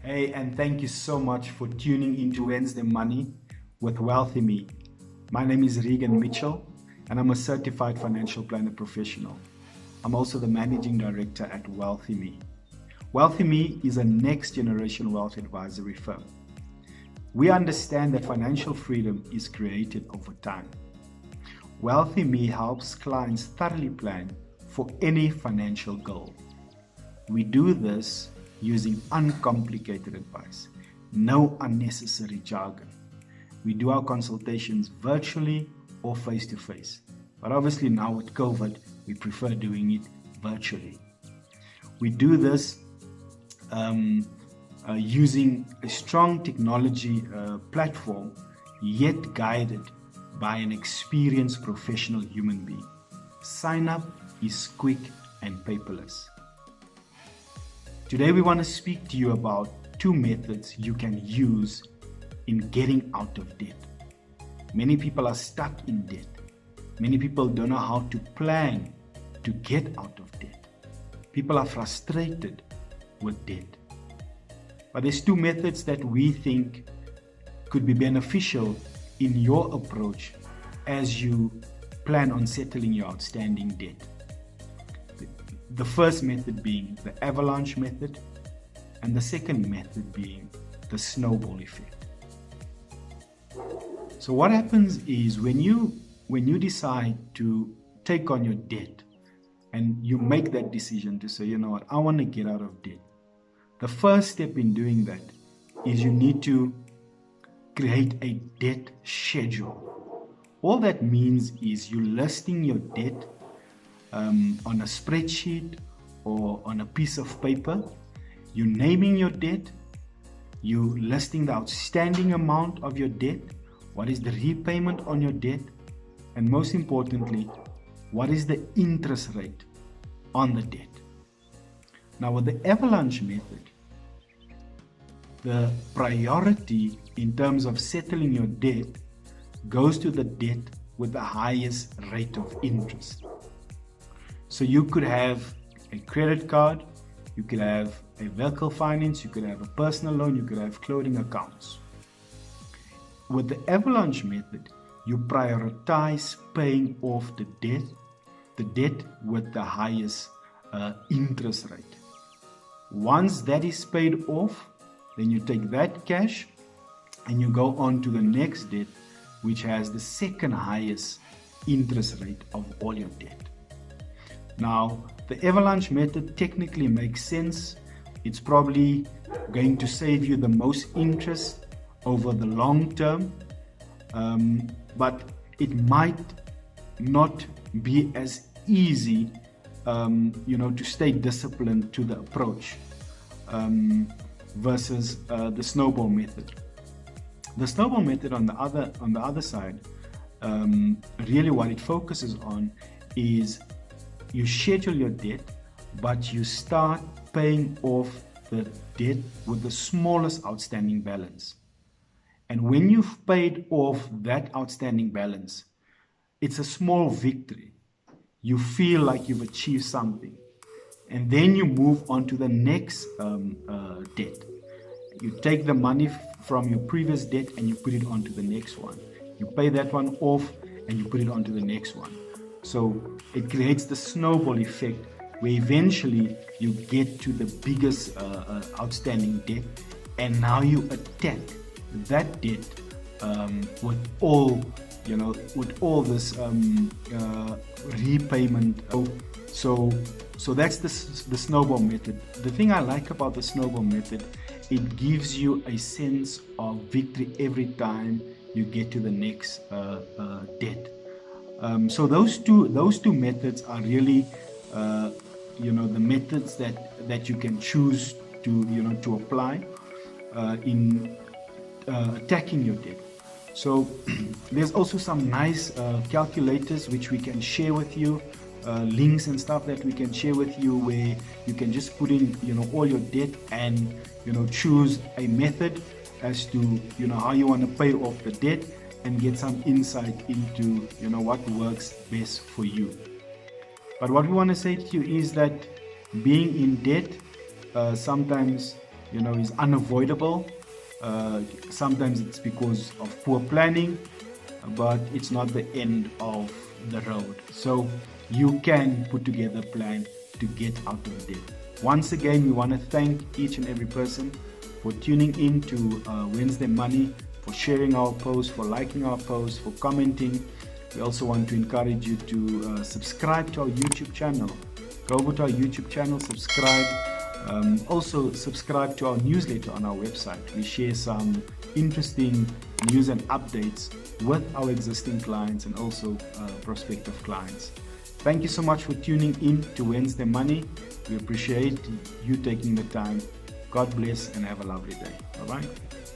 Hey, and thank you so much for tuning into Wednesday Money with WealthyMe. My name is Regan Mitchell, and I'm a certified financial planner professional. I'm also the managing director at WealthyMe. WealthyMe is a next generation wealth advisory firm. We understand that financial freedom is created over time. WealthyMe helps clients thoroughly plan for any financial goal. We do this using uncomplicated advice, no unnecessary jargon. We do our consultations virtually or face-to-face. But obviously now with COVID, we prefer doing it virtually. We do this using a strong technology platform, yet guided by an experienced professional human being. Sign up is quick and paperless. Today we want to speak to you about two methods you can use in getting out of debt. Many people are stuck in debt. Many people don't know how to plan to get out of debt. People are frustrated with debt. But there's two methods that we think could be beneficial in your approach as you plan on settling your outstanding debt. The first method being the avalanche method, and the second method being the snowball effect. So what happens is when you decide to take on your debt and you make that decision to say, you know what, I want to get out of debt. The first step in doing that is you need to create a debt schedule. All that means is you listing your debt on a spreadsheet or on a piece of paper. You naming your debt, you listing the outstanding amount of your debt, what is the repayment on your debt, and most importantly, what is the interest rate on the debt. Now with the avalanche method, the priority in terms of settling your debt goes to the debt with the highest rate of interest. So you could have a credit card, you could have a vehicle finance, you could have a personal loan, you could have clothing accounts. With the avalanche method, you prioritize paying off the debt with the highest interest rate. Once that is paid off, then you take that cash and you go on to the next debt, which has the second highest interest rate of all your debt. Now, the avalanche method technically makes sense. It's probably going to save you the most interest over the long term, but it might not be as easy, to stay disciplined to the approach versus the snowball method. The snowball method on the other side, really what it focuses on is you schedule your debt, but you start paying off the debt with the smallest outstanding balance. And when you've paid off that outstanding balance, it's a small victory. You feel like you've achieved something. And then you move on to the next debt. You take the money from your previous debt and you put it onto the next one. You pay that one off and you put it onto the next one. So it creates the snowball effect where eventually you get to the biggest outstanding debt, and now you attack that debt with all this repayment. So that's the snowball method. The thing I like about the snowball method, it gives you a sense of victory every time you get to the next debt. So those two methods are really the methods that you can choose to apply in attacking your debt. So there's also some nice calculators which we can share with you, links and stuff that we can share with you, where you can just put in all your debt and choose a method as to how you want to pay off the debt and get some insight into what works best for you. But what we want to say to you is that being in debt sometimes is unavoidable. Sometimes it's because of poor planning, but it's not the end of the road. So you can put together a plan to get out of debt. Once again, we want to thank each and every person for tuning in to Wednesday Money, for sharing our posts, for liking our posts, for commenting. We also want to encourage you to subscribe to our YouTube channel. Go over to our YouTube channel, subscribe. Also subscribe to our newsletter on our website. We share some interesting news and updates with our existing clients and also prospective clients. Thank you so much for tuning in to Wednesday Money. We appreciate you taking the time. God bless and have a lovely day. Bye-bye.